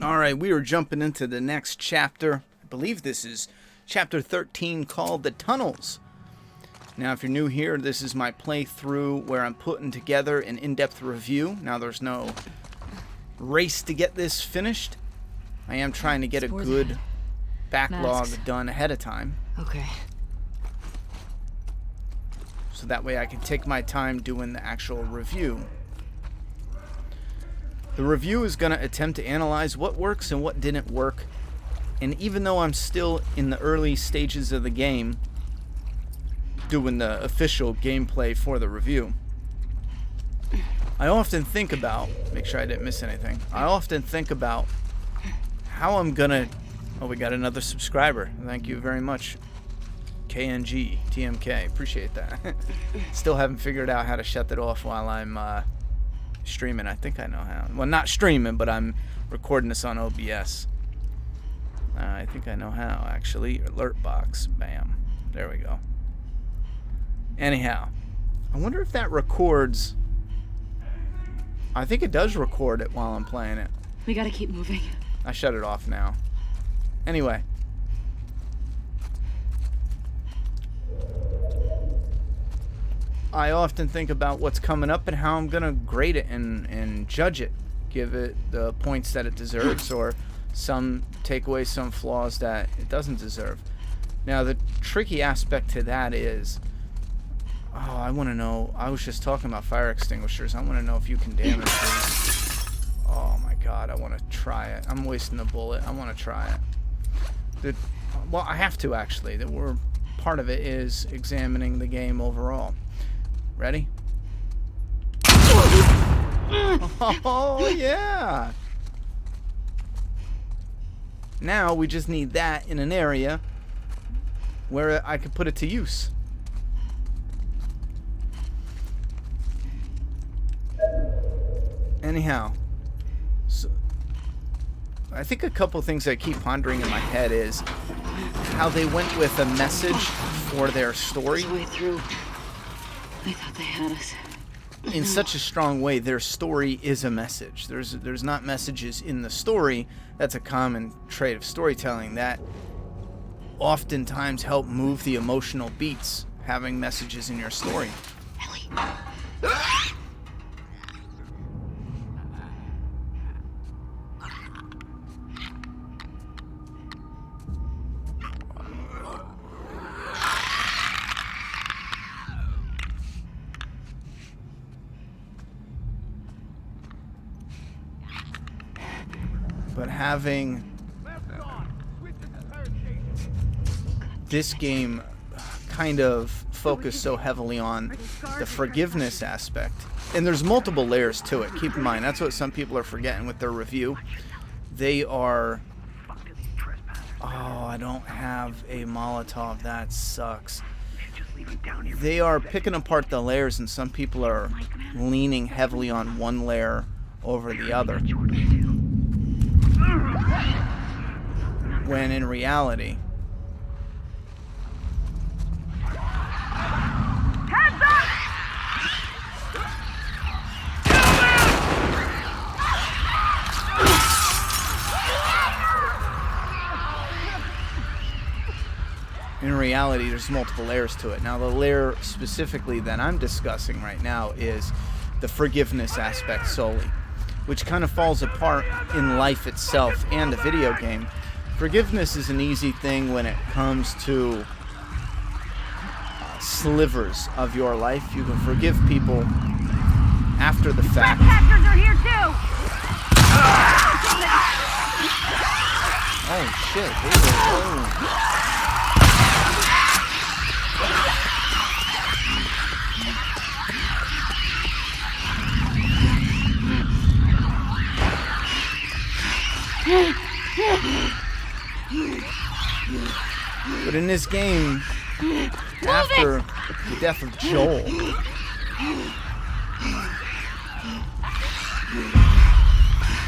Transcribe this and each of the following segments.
All right, we are jumping into the next chapter. I believe this is chapter 13, called The Tunnels. Now, if you're new here, this is my playthrough where I'm putting together an in-depth review. Now, there's no race to get this finished. I am trying to get a good backlog done ahead of time. Okay. So that way I can take my time doing the actual review. The review is going to attempt to analyze what works and what didn't work. And even though I'm still in the early stages of the game, doing the official gameplay for the review, I often think about, make sure I didn't miss anything, I often think about how I'm going to, oh, we got another subscriber. Thank you very much. KNG, TMK, appreciate that. Still haven't figured out how to shut that off while I'm streaming. I think I know how. Well, not streaming, but I'm recording this on OBS. I think I know how, actually. Alert box. Bam. There we go. Anyhow, I wonder if that records. I think it does record it while I'm playing it. We gotta keep moving. I shut it off now. Anyway. I often think about what's coming up and how I'm going to grade it and judge it. Give it the points that it deserves, or take away some flaws that it doesn't deserve. Now, the tricky aspect to that is, oh, I want to know, I was just talking about fire extinguishers. I want to know if you can damage these. Oh my god, I want to try it. I'm wasting a bullet. I want to try it. Well, I have to, actually. Part of it is examining the game overall. Ready? Oh, yeah! Now we just need that in an area where I could put it to use. Anyhow, so I think a couple things I keep pondering in my head is how they went with a message for their story. Way through. They thought they had us. In such a strong way, their story is a message. There's not messages in the story. That's a common trait of storytelling that oftentimes help move the emotional beats, having messages in your story. Ellie. But having this game kind of focus so heavily on the forgiveness aspect, and there's multiple layers to it. Keep in mind, that's what some people are forgetting with their review. They are, oh, I don't have a Molotov, that sucks. They are picking apart the layers, and some people are leaning heavily on one layer over the other, when in reality, there's multiple layers to it. Now, the layer specifically that I'm discussing right now is the forgiveness aspect solely, which kind of falls apart in life itself and a video game. Forgiveness is an easy thing when it comes to slivers of your life. You can forgive people after the fact. Trespassers are here too. Oh shit! Oh. But in this game, after the death of Joel,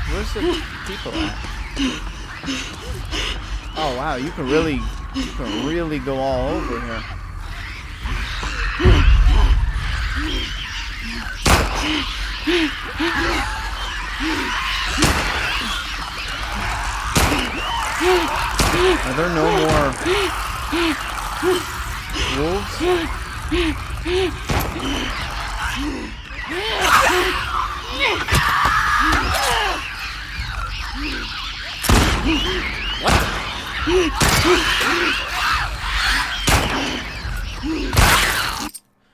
where's the people at? Oh wow, you can really go all over here. Are there no more wolves? What?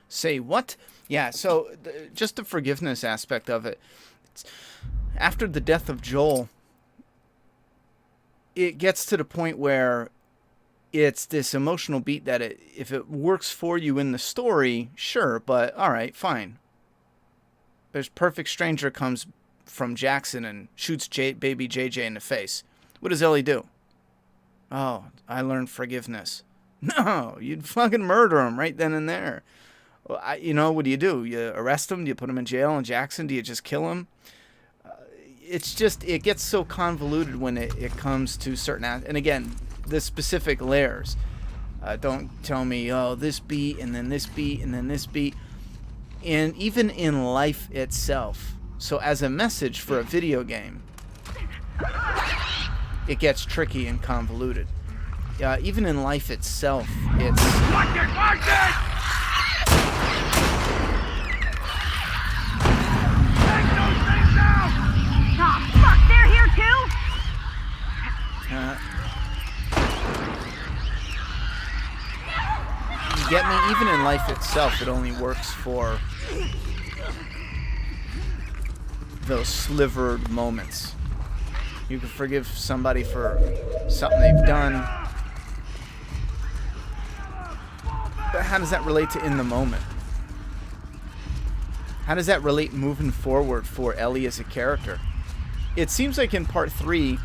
Say what? Yeah, so just the forgiveness aspect of it. After the death of Joel, it gets to the point where it's this emotional beat that if it works for you in the story, sure, but all right, fine. There's Perfect Stranger comes from Jackson and shoots baby JJ in the face. What does Ellie do? Oh, I learned forgiveness. No, you'd fucking murder him right then and there. Well, what do? You arrest him? Do you put him in jail in Jackson? Do you just kill him? It's just, it gets so convoluted when it comes to certain, and again, the specific layers. Don't tell me, oh, this beat, and then this beat, and then this beat. And even in life itself. So as a message for a video game, it gets tricky and convoluted. Even in life itself, it's... Watch it! Watch it! Take those things out! Oh, fuck, they're here too? You get me? Even in life itself, it only works for those slivered moments. You can forgive somebody for something they've done. But how does that relate to in the moment? How does that relate moving forward for Ellie as a character? It seems like in part 3...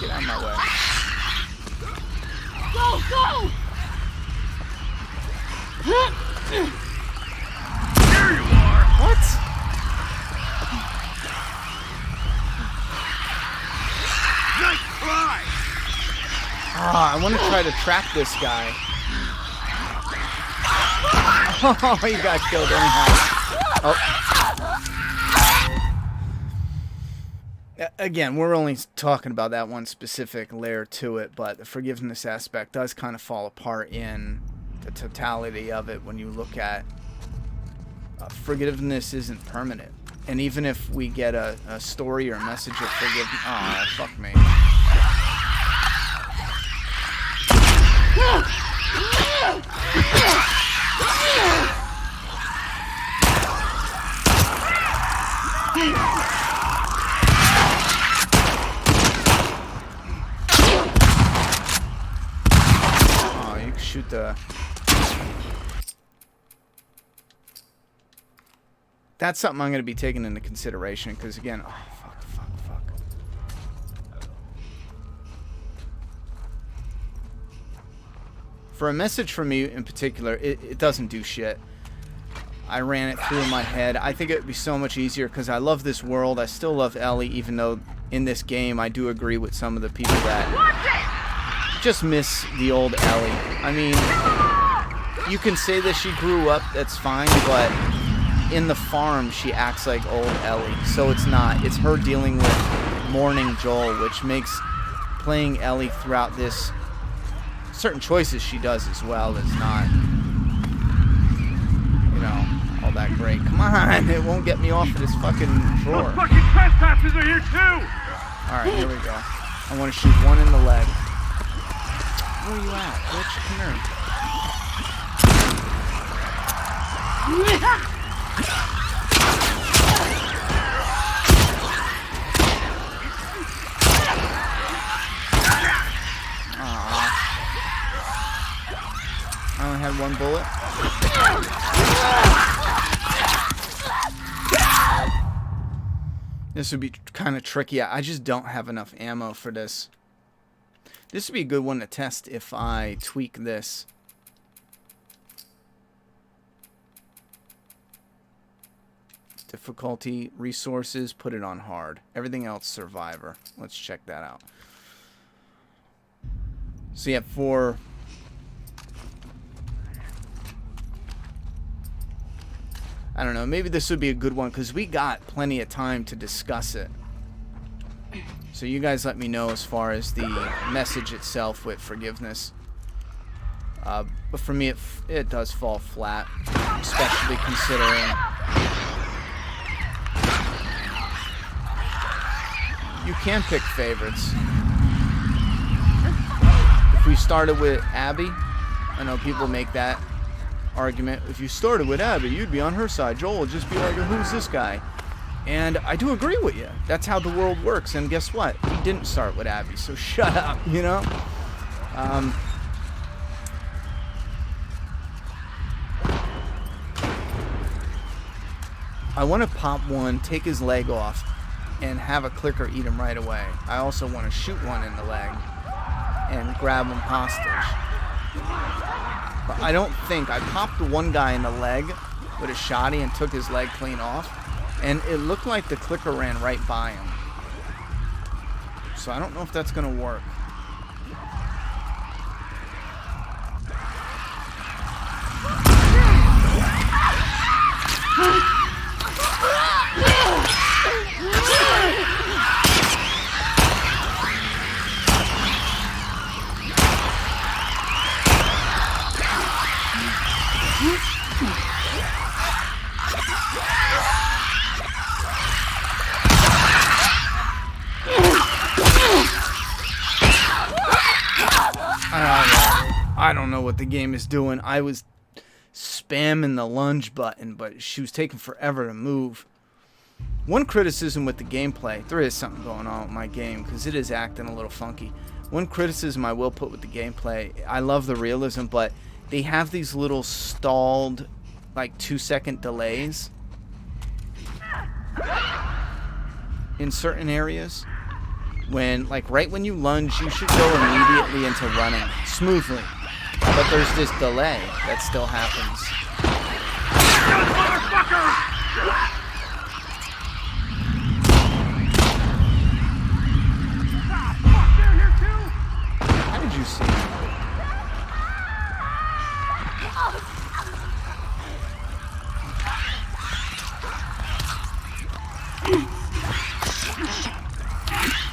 Get out of my way. Go, go! There you are! What? Nice try! Ah, I want to try to trap this guy. Oh, he got killed anyhow. Oh. Again, we're only talking about that one specific layer to it, but the forgiveness aspect does kind of fall apart in the totality of it when you look at forgiveness isn't permanent. And even if we get a story or a message of forgiveness... Oh, fuck me. Oh, you can shoot the... That's something I'm going to be taking into consideration, because again... Oh, fuck. For a message from you in particular, it doesn't do shit. I ran it through in my head. I think it would be so much easier because I love this world. I still love Ellie, even though in this game I do agree with some of the people that just miss the old Ellie. I mean, you can say that she grew up, that's fine, but in the farm she acts like old Ellie. So it's not. It's her dealing with mourning Joel, which makes playing Ellie throughout this... Certain choices she does as well is not, you know, all that great. Come on, it won't get me off of this fucking drawer. Those fucking trespassers are here too! Alright, here we go. I want to shoot one in the leg. Where are you at, bitch? Come here. Aww. I only had one bullet. This would be kind of tricky. I just don't have enough ammo for this. This would be a good one to test if I tweak this. Difficulty, resources, put it on hard. Everything else, survivor. Let's check that out. So yeah, for I don't know, maybe this would be a good one because we got plenty of time to discuss it. So you guys let me know as far as the message itself with forgiveness. But for me, it does fall flat, especially considering you can pick favorites. If we started with Abby, I know people make that argument. If you started with Abby, you'd be on her side. Joel would just be like, who's this guy? And I do agree with you. That's how the world works. And guess what? We didn't start with Abby, so shut up, you know? I want to pop one, take his leg off, and have a clicker eat him right away. I also want to shoot one in the leg and grab him hostage. But I don't think... I popped one guy in the leg with a shotty and took his leg clean off, and it looked like the clicker ran right by him. So I don't know if that's going to work. I don't know what the game is doing. I was spamming the lunge button, but she was taking forever to move. One criticism with the gameplay, there is something going on with my game because it is acting a little funky. One criticism I will put with the gameplay, I love the realism, but they have these little stalled, like 2-second delays in certain areas. When, like, right when you lunge, you should go immediately into running smoothly. But there's this delay that still happens. How did you see it?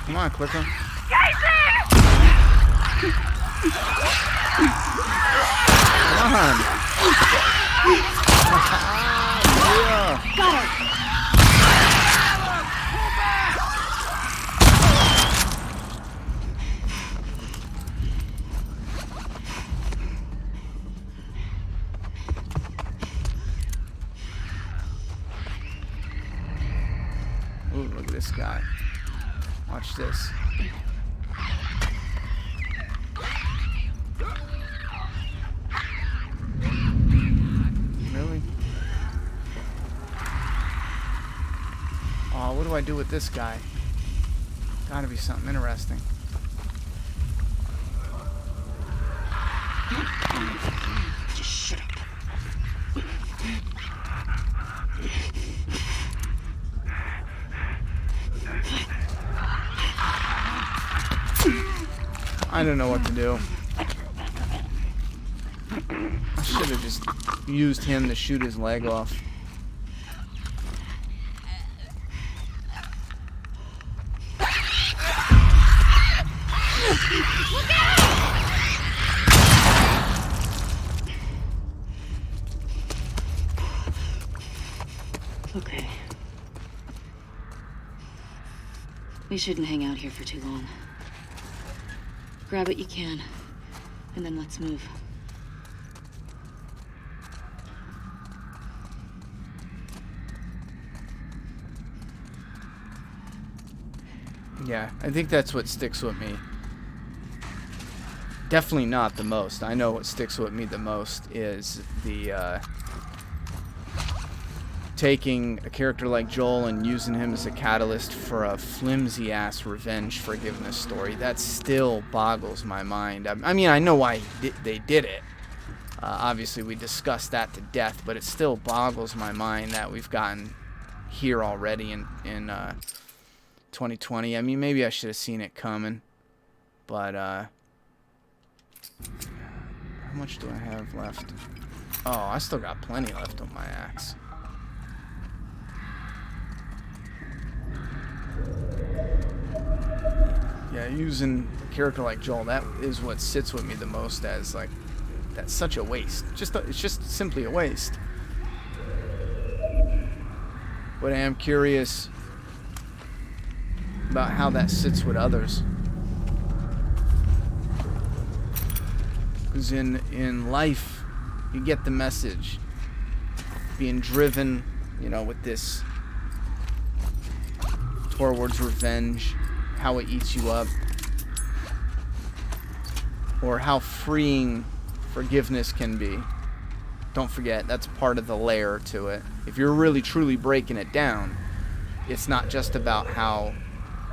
Come on, clicker. Come on. Yeah. Got it. Ooh, look at this guy. Watch this. Really? Oh, what do I do with this guy? Gotta be something interesting. Just shut up. I don't know what to do. I should have just used him to shoot his leg off. Okay. We shouldn't hang out here for too long. Grab what you can, and then let's move. Yeah, I think that's what sticks with me. Definitely not the most. I know what sticks with me the most is the taking a character like Joel and using him as a catalyst for a flimsy-ass revenge forgiveness story. That still boggles my mind. I mean, I know why they did it. Obviously, we discussed that to death, but it still boggles my mind that we've gotten here already in 2020. I mean, maybe I should have seen it coming, but How much do I have left? Oh, I still got plenty left on my axe. Yeah, using a character like Joel, that is what sits with me the most as, like, that's such a waste. It's just simply a waste. But I am curious about how that sits with others. Because in life, you get the message. Being driven, you know, with this towards revenge, how it eats you up. Or how freeing forgiveness can be. Don't forget, that's part of the layer to it. If you're really truly breaking it down, it's not just about how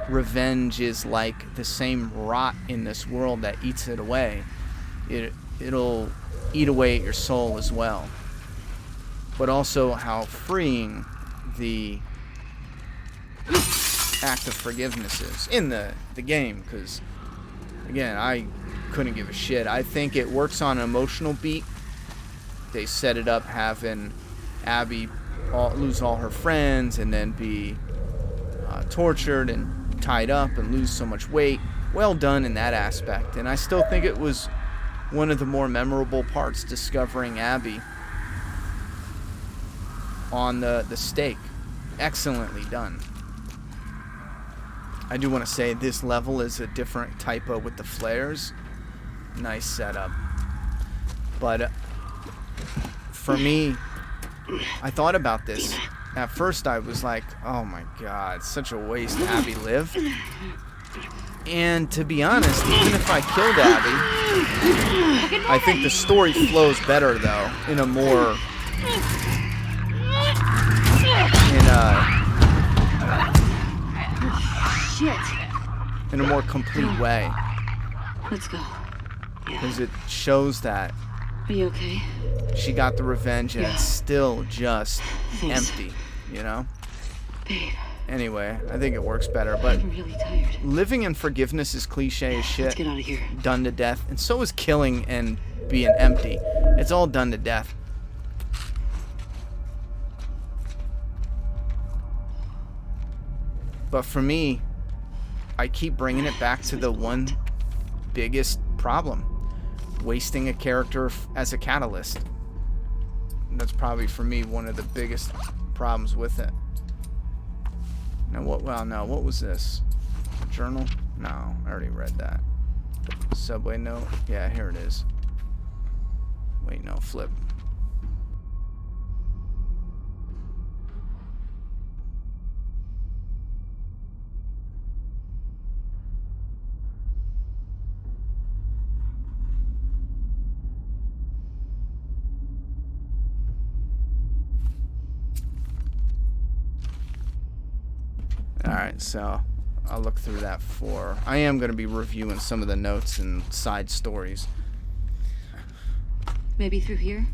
revenge is like the same rot in this world that eats it away. It'll eat away at your soul as well. But also how freeing the act of forgiveness is in the game. Because, again, I couldn't give a shit. I think it works on an emotional beat. They set it up having Abby lose all her friends and then be tortured and tied up and lose so much weight. Well done in that aspect. And I still think it was one of the more memorable parts, discovering Abby on the stake. Excellently done. I do want to say this level is a different typo with the flares. Nice setup. But for me, I thought about this. At first I was like, oh my god, such a waste Abby lived. And to be honest, even if I killed Abby, I think the story flows better though, in a more in a more complete way. Let's go. Because it shows that Are you okay? she got the revenge and it's still just Thanks. empty, you know? Babe, Anyway, I think it works better, but I'm really tired. living in forgiveness is cliche as Let's shit, get out of here. done to death, and so is killing and being empty. It's all done to death. But for me, I keep bringing it back to the one biggest problem. Wasting a character as a catalyst. And that's probably, for me, one of the biggest problems with it. Now, what was this? A journal? No, I already read that. Subway note? Yeah, here it is. Wait, no, flip. Alright, so I'll look through that for... I am going to be reviewing some of the notes and side stories. Maybe through here?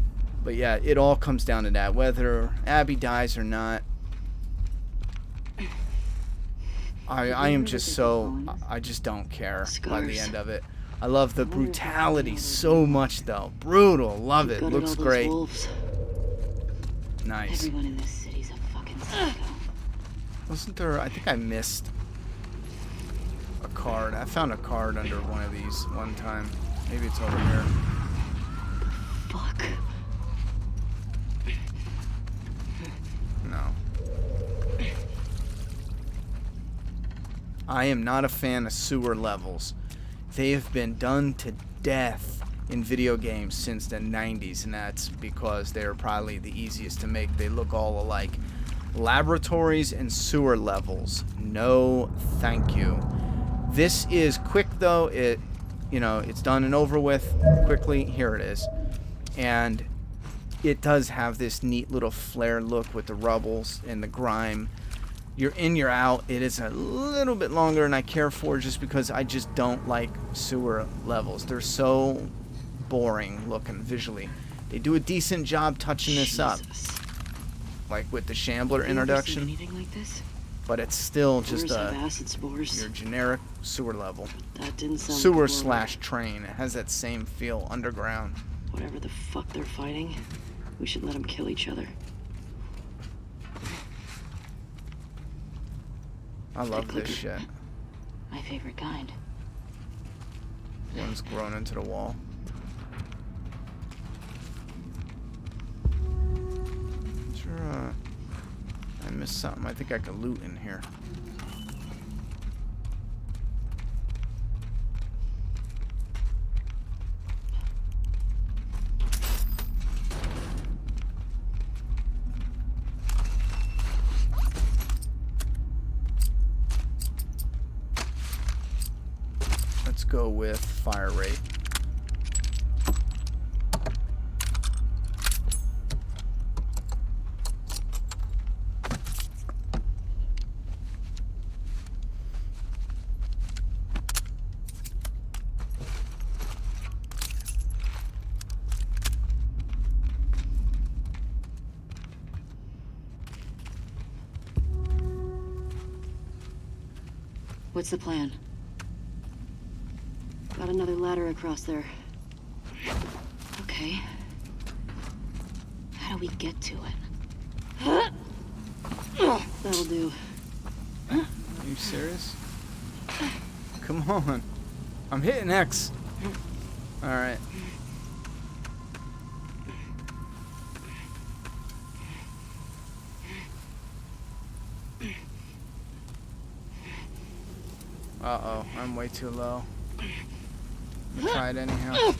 But yeah, it all comes down to that. Whether Abby dies or not, I am just so... I just don't care by the end of it. I love the brutality so much, though. Brutal. Love it. Looks great. Nice. Everyone in this city's a fucking psycho. Wasn't there... I think I missed a card. I found a card under one of these one time. Maybe it's over here. Fuck. No. I am not a fan of sewer levels. They have been done to death in video games since the 90s, and that's because they're probably the easiest to make. They look all alike. Laboratories and sewer levels. No, thank you. This is quick though. It's done and over with quickly. Here it is. And it does have this neat little flare look with the rubbles and the grime. You're in, you're out. It is a little bit longer than I care for just because I just don't like sewer levels. They're so boring looking visually. They do a decent job touching this up. Like with the Shambler Have you ever seen introduction. anything like this? but it's still just Sewers have acid spores. your generic sewer level. That didn't sound Sewer like / train. It has that same feel, underground. whatever the fuck they're fighting. We should let them kill each other. I love clicker. this shit. My favorite kind. One's grown into the wall. Sure, I missed something. I think I could loot in here. Let's go with fire rate. What's the plan? Got another ladder across there. Okay. How do we get to it? That'll do. Are you serious? Come on. I'm hitting X. Alright. Uh-oh, I'm way too low. Let me try it anyhow.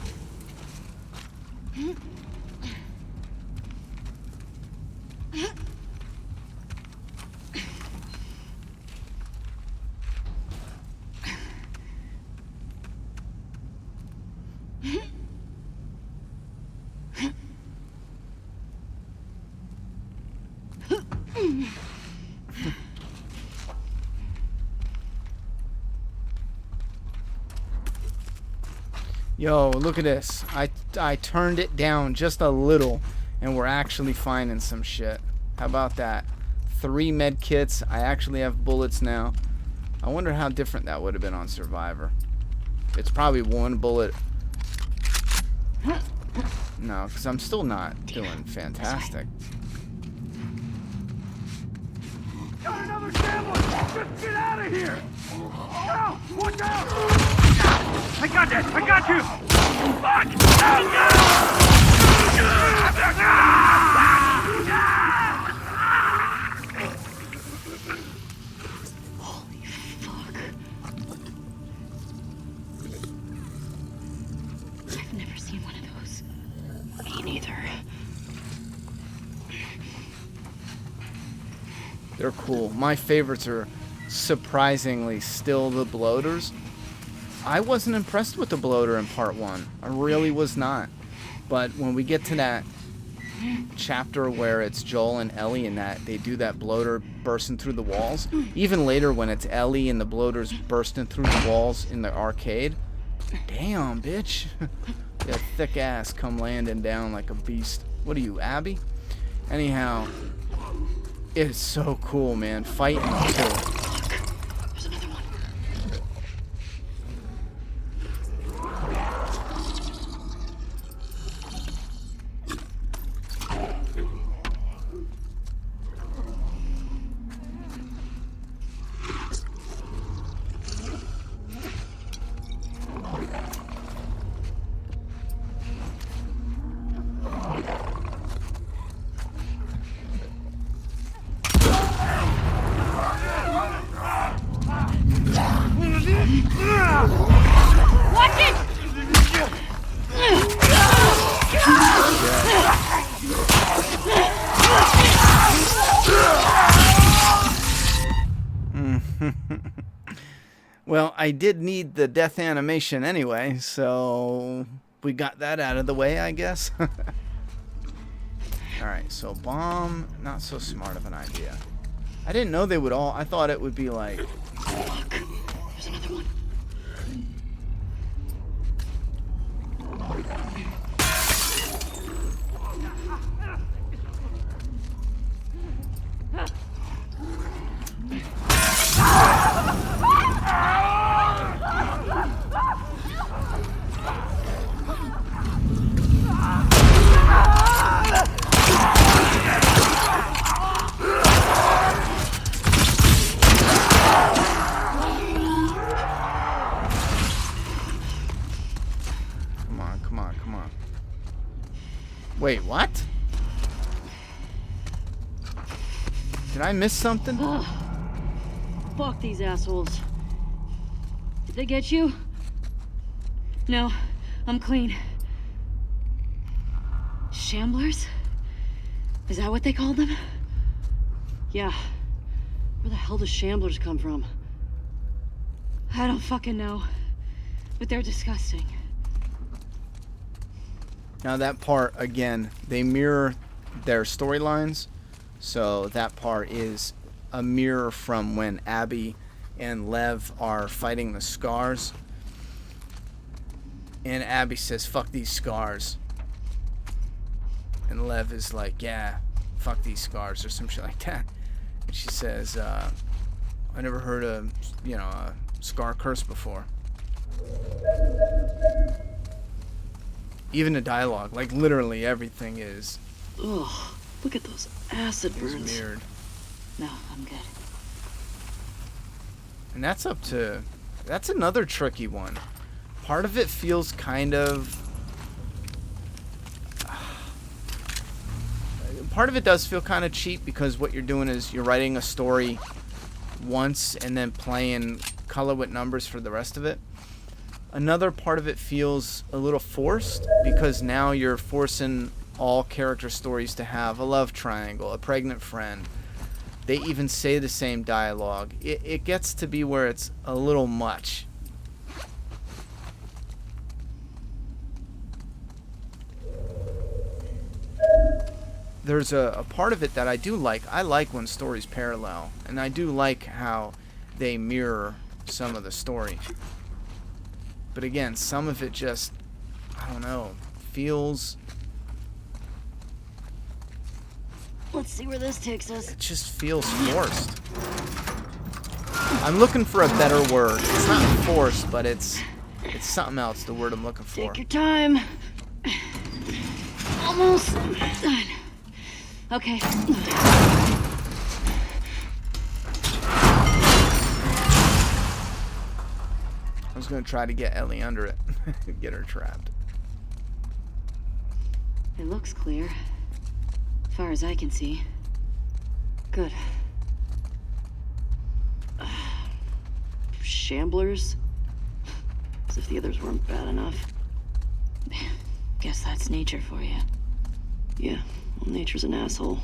Yo, look at this. I turned it down just a little, and we're actually finding some shit. How about that? 3 med kits. I actually have bullets now. I wonder how different that would have been on Survivor. It's probably 1 bullet. No, because I'm still not doing fantastic. Got another sandwich! Just get out of here! Ow! Watch out! I got this! I got you! Fuck! Holy fuck. I've never seen one of those. Me neither. They're cool. My favorites are surprisingly still the bloaters. I wasn't impressed with the bloater in part 1. I really was not. But when we get to that chapter where it's Joel and Ellie and that they do that bloater bursting through the walls, even later when it's Ellie and the bloater's bursting through the walls in the arcade, damn, bitch. That thick ass come landing down like a beast. What are you, Abby? Anyhow, it's so cool, man. Fighting too. There's another one. Watch it! Well, I did need the death animation anyway, so we got that out of the way, I guess. Alright, so bomb, not so smart of an idea. I didn't know they would all, I thought it would be like... Fuck. There's another one. Wait, what? Did I miss something? Fuck these assholes. Did they get you? No, I'm clean. Shamblers? Is that what they called them? Yeah. Where the hell do shamblers come from? I don't fucking know. But they're disgusting. Now that part, again, they mirror their storylines. So that part is a mirror from when Abby and Lev are fighting the scars. And Abby says, fuck these scars. And Lev is like, yeah, fuck these scars, or some shit like that. And she says, I never heard a, a scar curse before. Even the dialogue, like literally everything is Ugh, look at those acid burns. mirrored. No, I'm good. And that's another tricky one. Part of it feels kind of... Part of it does feel kind of cheap because what you're doing is you're writing a story once and then playing color with numbers for the rest of it. Another part of it feels a little forced because now you're forcing all character stories to have a love triangle, a pregnant friend. They even say the same dialogue. It gets to be where it's a little much. There's a part of it that I do like. I like when stories parallel, and I do like how they mirror some of the story. But again, some of it just, I don't know, feels... Let's see where this takes us. It just feels forced. I'm looking for a better word. It's not forced, but it's something else, the word I'm looking for. Take your time. Almost done. Okay. I was going to try to get Ellie under it. Get her trapped. It looks clear. As far as I can see. Good. Shamblers? As if the others weren't bad enough. Guess that's nature for you. Yeah, well, nature's an asshole.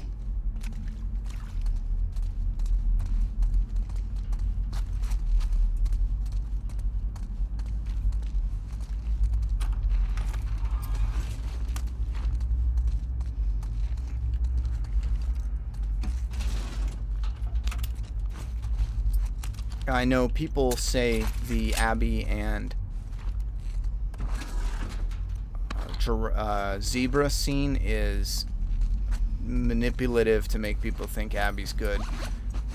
I know people say the Abby and zebra scene is manipulative to make people think Abby's good.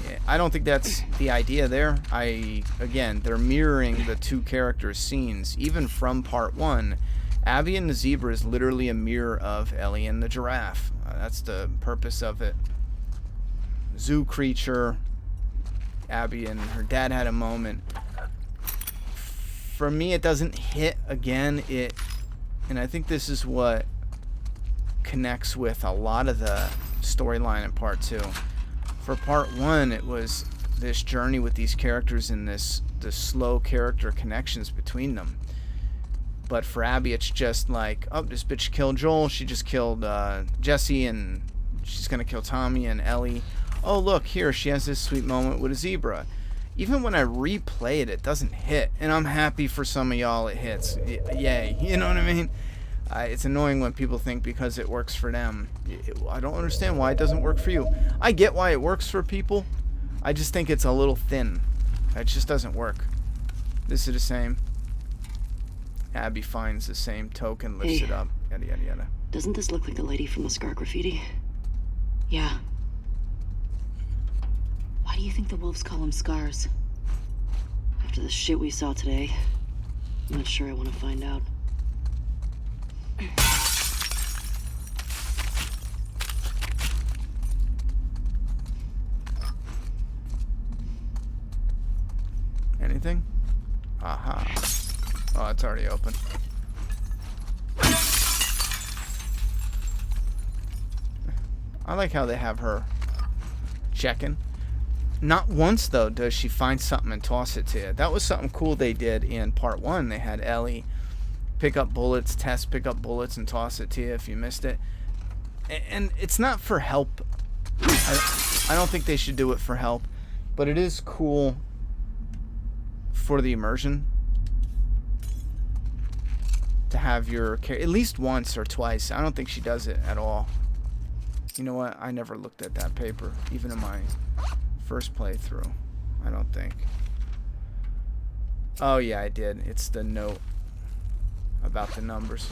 Yeah, I don't think that's the idea there. Again, they're mirroring the two characters' scenes. Even from part one, Abby and the zebra is literally a mirror of Ellie and the giraffe. That's the purpose of it. Zoo creature. Abby and her dad had a moment. For me, it doesn't hit again. And I think this is what connects with a lot of the storyline in part two. For part one, it was this journey with these characters and the slow character connections between them. But for Abby, it's just like, oh, this bitch killed Joel. She just killed Jesse, and she's gonna kill Tommy and Ellie. Oh, look, here, she has this sweet moment with a zebra. Even when I replay it, it doesn't hit. And I'm happy for some of y'all it hits. Yay. You know what I mean? It's annoying when people think because it works for them. I don't understand why it doesn't work for you. I get why it works for people. I just think it's a little thin. It just doesn't work. This is the same. Abby finds the same token, lifts it up. Yada, yada, yada. Doesn't this look like the lady from the scar graffiti? Yeah. Why do you think the wolves call them scars? After the shit we saw today, I'm not sure I want to find out. Anything? Aha. Oh, it's already open. I like how they have her checking. Not once, though, does she find something and toss it to you. That was something cool they did in part 1. They had Ellie pick up bullets, pick up bullets, and toss it to you if you missed it. And it's not for help. I don't think they should do it for help. But it is cool for the immersion to have your character at least once or twice. I don't think she does it at all. You know what? I never looked at that paper, even in my first playthrough. I don't think. Oh yeah, I did. It's the note about the numbers.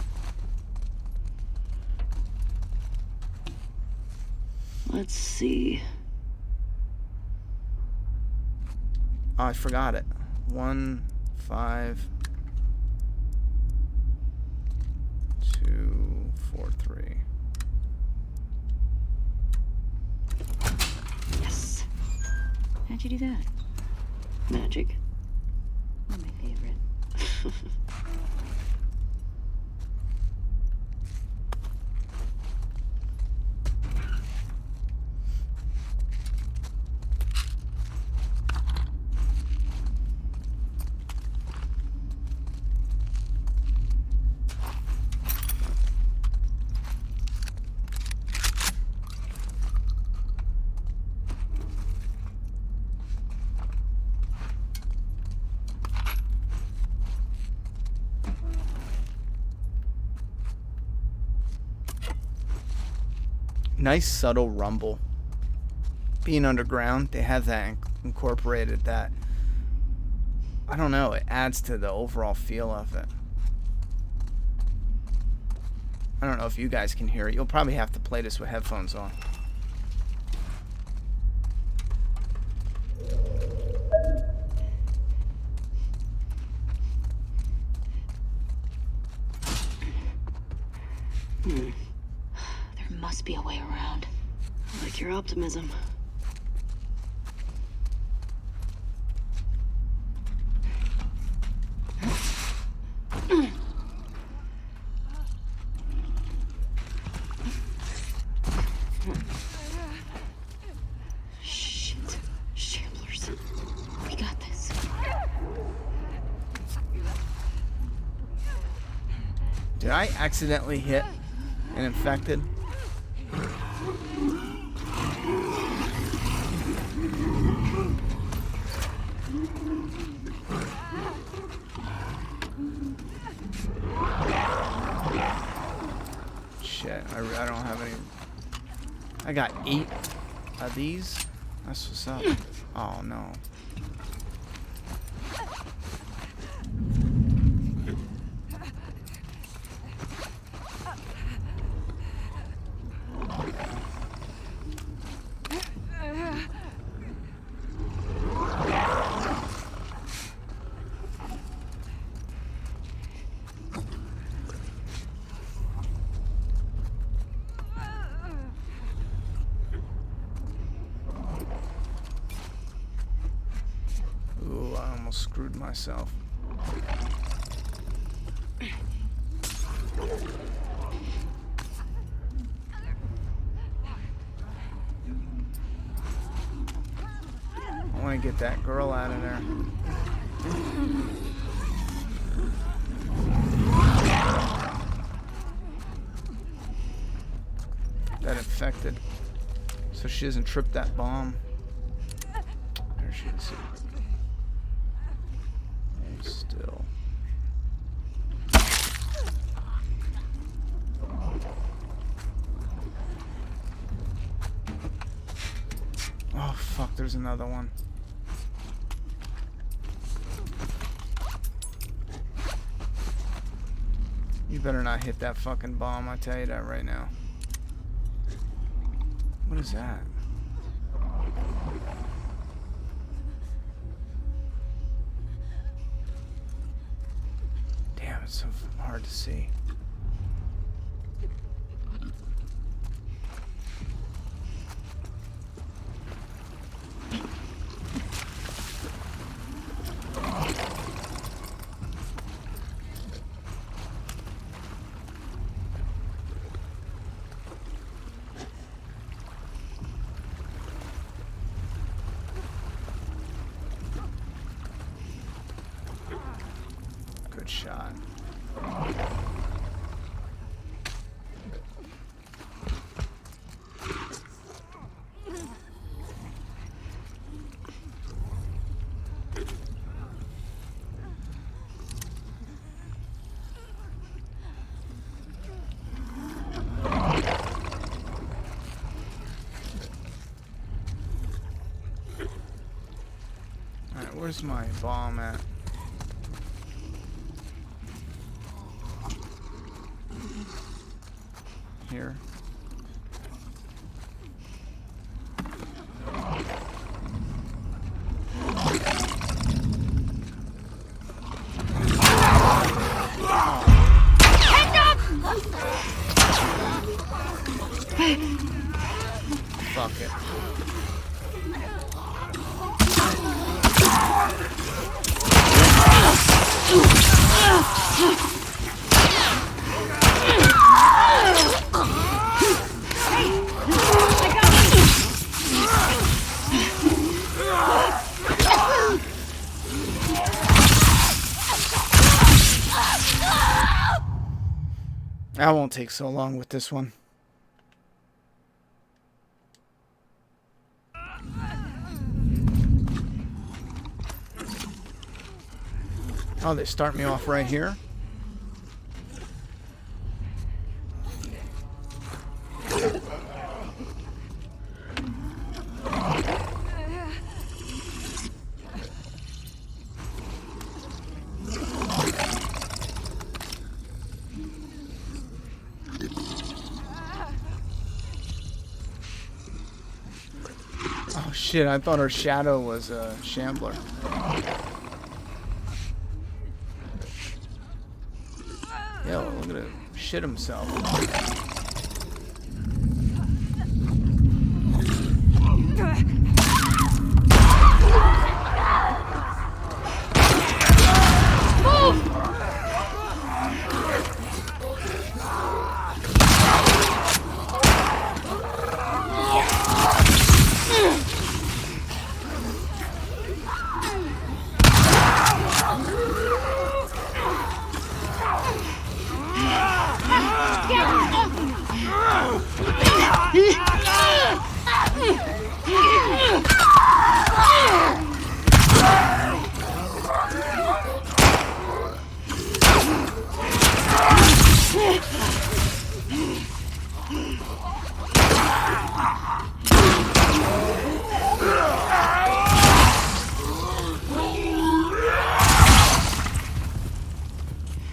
Let's see. Oh, I forgot it. 1, 5, 2, 4, 3. Yes. How'd you do that? Magic. Not my favorite. Nice subtle rumble. Being underground, they have that incorporated. That, I don't know, it adds to the overall feel of it. I don't know if you guys can hear it. You'll probably have to play this with headphones on. There must be a way around. I like your optimism. Shit. Shamblers. We got this. Did I accidentally hit an infected? Shit, I don't have any. I got 8 of these. That's what's up. Oh no. Ooh, I almost screwed myself. I want to get that girl out of there. That infected. So she doesn't trip that bomb. There she is. Still. Oh fuck, there's another one. You better not hit that fucking bomb, I tell you that right now. What is that? Damn, it's so hard to see. shot. Alright, where's my bomb at? Here. Fuck it. That won't take so long with this one. Oh, they start me off right here. Oh shit, I thought her shadow was a shambler. Yo, look at him shit himself.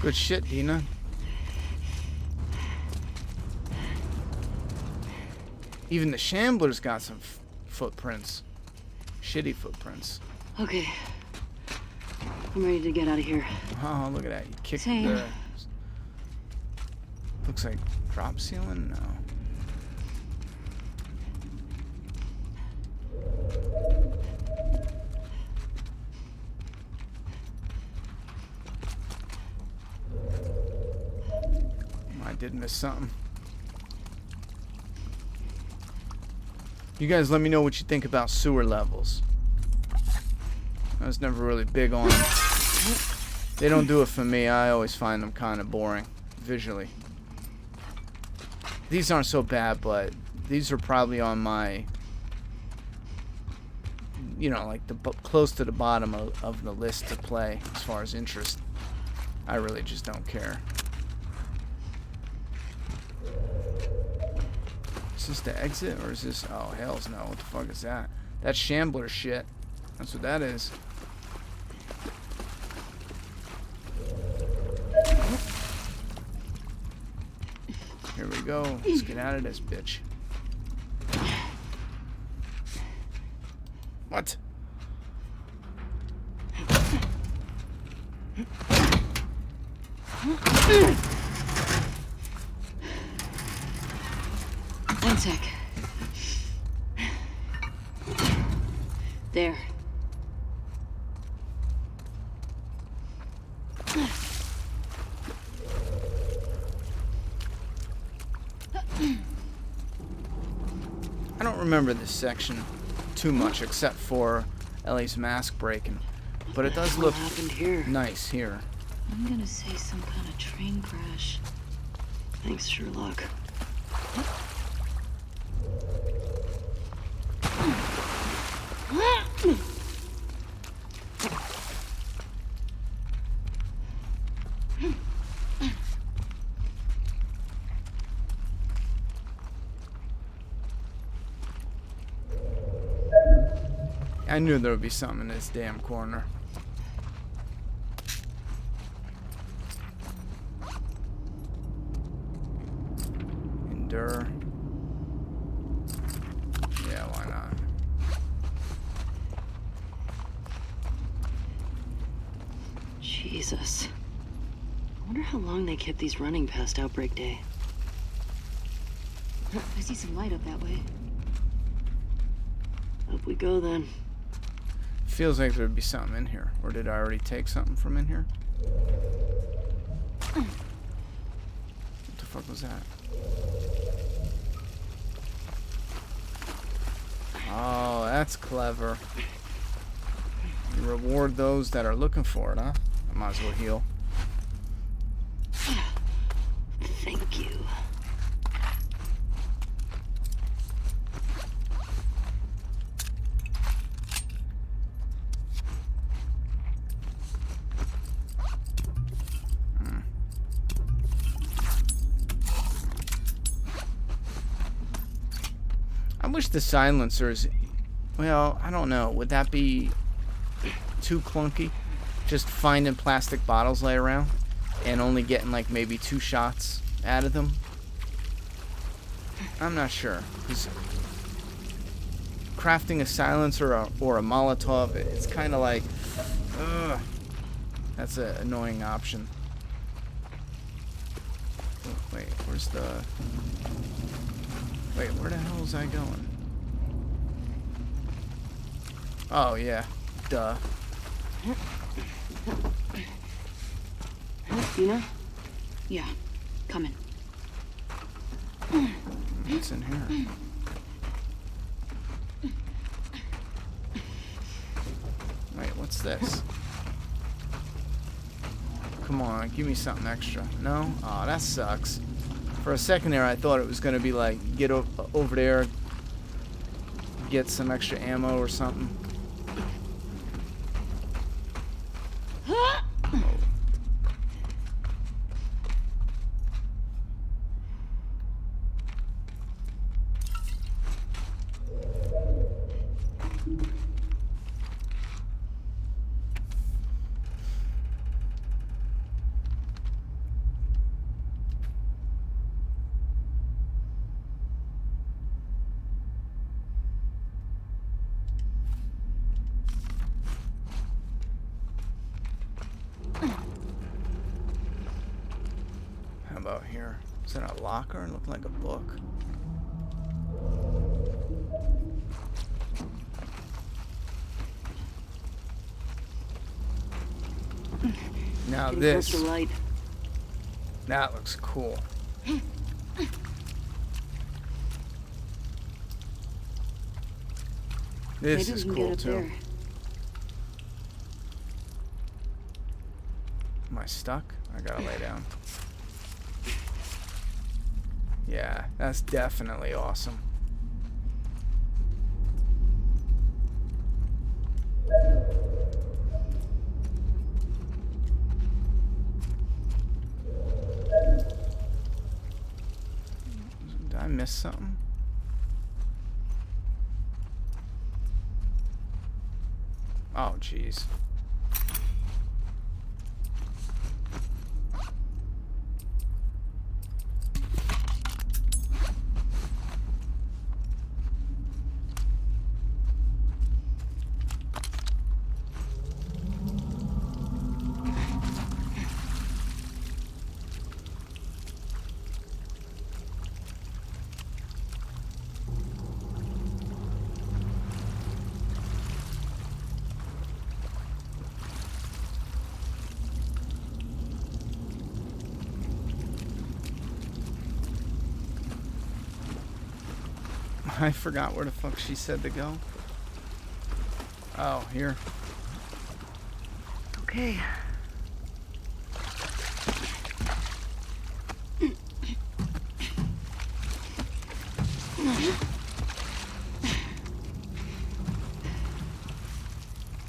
Good shit, Dina. Even the Shambler's got some footprints. Shitty footprints. Okay. I'm ready to get out of here. Oh, look at that. You kicked Same. the... Looks like drop ceiling? No. I did miss something. You guys let me know what you think about sewer levels. I was never really big on them. They don't do it for me. I always find them kind of boring visually. These aren't so bad, but these are probably on my, you know, like the close to the bottom of the list to play as far as interest. I really just don't care. Is this the exit or is this? Oh, hells no. What the fuck is that? That's Shambler shit. That's what that is. Here we go. Let's get out of this bitch. What? One sec. There. I don't remember this section too much except for Ellie's mask breaking, but it does look What happened here? nice here. I'm gonna say some kind of train crash. Thanks, Sherlock. I knew there would be something in this damn corner. Endure. Yeah, why not? Jesus. I wonder how long they kept these running past outbreak day. I see some light up that way. Up we go then. Feels like there would be something in here. Or did I already take something from in here? What the fuck was that? Oh, that's clever. You reward those that are looking for it, huh? I might as well heal. Thank you. I wish the silencers, well, I don't know. Would that be too clunky? Just finding plastic bottles lay around and only getting like maybe 2 shots out of them? I'm not sure. 'Cause crafting a silencer or a Molotov, it's kind of like, ugh, that's an annoying option. Oh, wait, where's the... Wait, where the hell was I going? Oh, yeah. Duh. Dina? Yeah, coming. What's in here? Wait, what's this? Come on, give me something extra. No? Oh, that sucks. For a second there, I thought it was going to be like, get over there, get some extra ammo or something. About here. Is that a locker? It looked like a book. Now Getting this. close to light. That looks cool. This Maybe is we can cool get up too. there. Am I stuck? I gotta lay down. Yeah, that's definitely awesome. Did I miss something? Oh, jeez. I forgot where the fuck she said to go. Oh, here. Okay.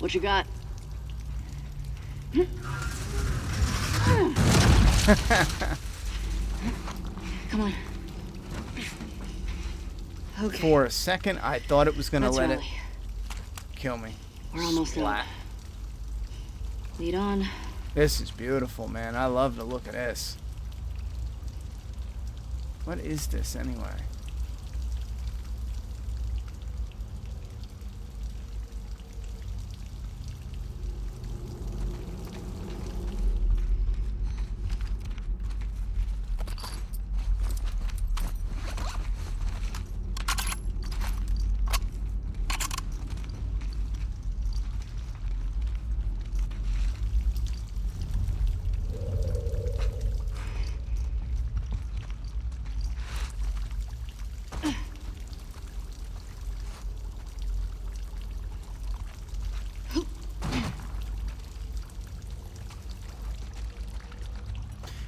What you got? Come on. Okay. For a second, I thought it was going to That's let it Ronny. kill me. We're almost Splat. out. Lead on. This is beautiful, man. I love the look of this. What is this, anyway?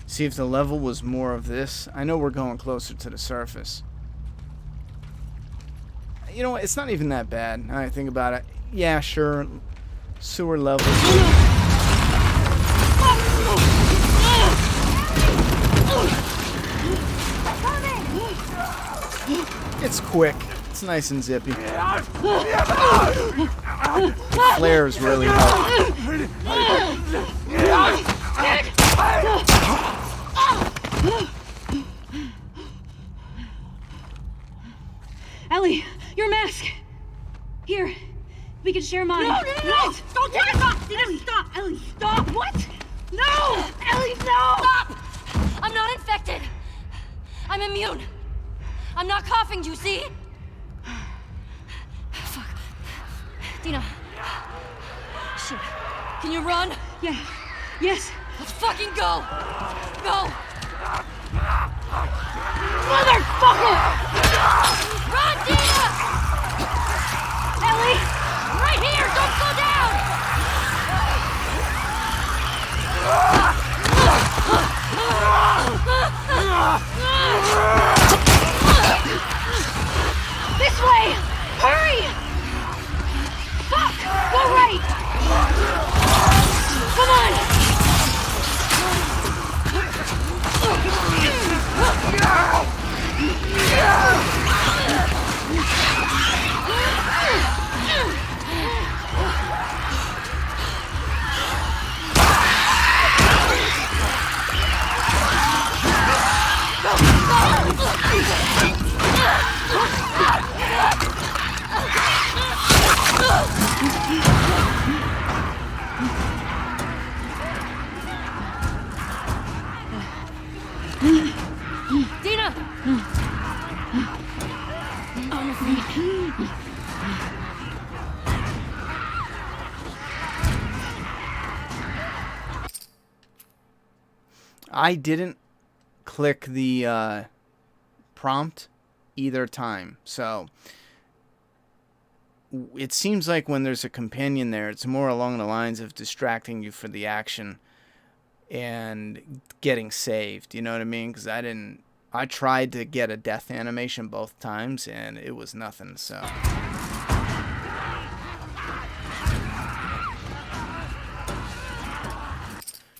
See if the level was more of this. I know we're going closer to the surface. You know what? It's not even that bad. Now I think about it. Yeah, sure. Sewer levels. It's quick. It's nice and zippy. Flares really help. Ellie, your mask. Here, we can share mine. No! What? Don't take it off! Ellie, stop! Ellie, stop! What? No! Ellie, no! Stop! I'm not infected. I'm immune. I'm not coughing, do you see? Fuck. Dina. Shit. Can you run? Yeah. Yes. Let's fucking go! Go! Motherfucker! Run, Dina! Ellie! Right here! Don't slow down! This way! Hurry! Fuck! Go right! Come on! Dina! On your feet. I didn't click the prompt either time, so it seems like when there's a companion there, it's more along the lines of distracting you for the action and getting saved, you know what I mean? Because I tried to get a death animation both times and it was nothing, so.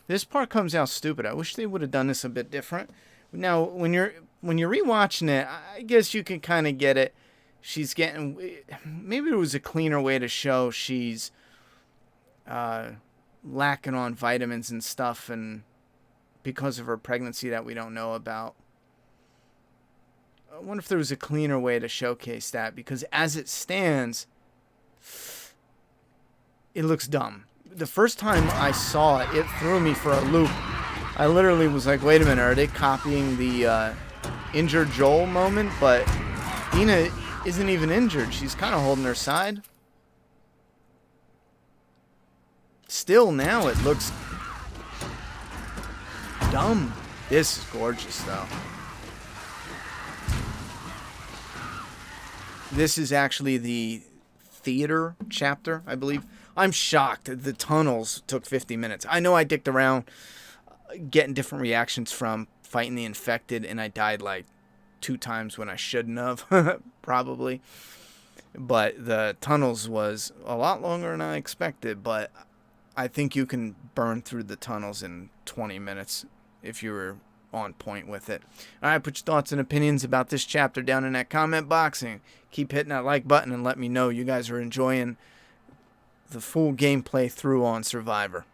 This part comes out stupid. I wish they would have done this a bit different. Now, when you're rewatching it, I guess you can kind of get it. She's getting, maybe it was a cleaner way to show she's lacking on vitamins and stuff, and because of her pregnancy that we don't know about. I wonder if there was a cleaner way to showcase that, because as it stands, it looks dumb. The first time I saw it, it threw me for a loop. I literally was like, wait a minute, are they copying the injured Joel moment? But Dina isn't even injured. She's kind of holding her side. Still now it looks dumb. This is gorgeous though. This is actually the theater chapter, I believe. I'm shocked. The tunnels took 50 minutes. I know I dicked around getting different reactions from fighting the infected, and I died like 2 times when I shouldn't have, probably. But the tunnels was a lot longer than I expected, but I think you can burn through the tunnels in 20 minutes if you were on point with it. Alright, put your thoughts and opinions about this chapter down in that comment box, and keep hitting that like button and let me know you guys are enjoying the full gameplay through on Survivor.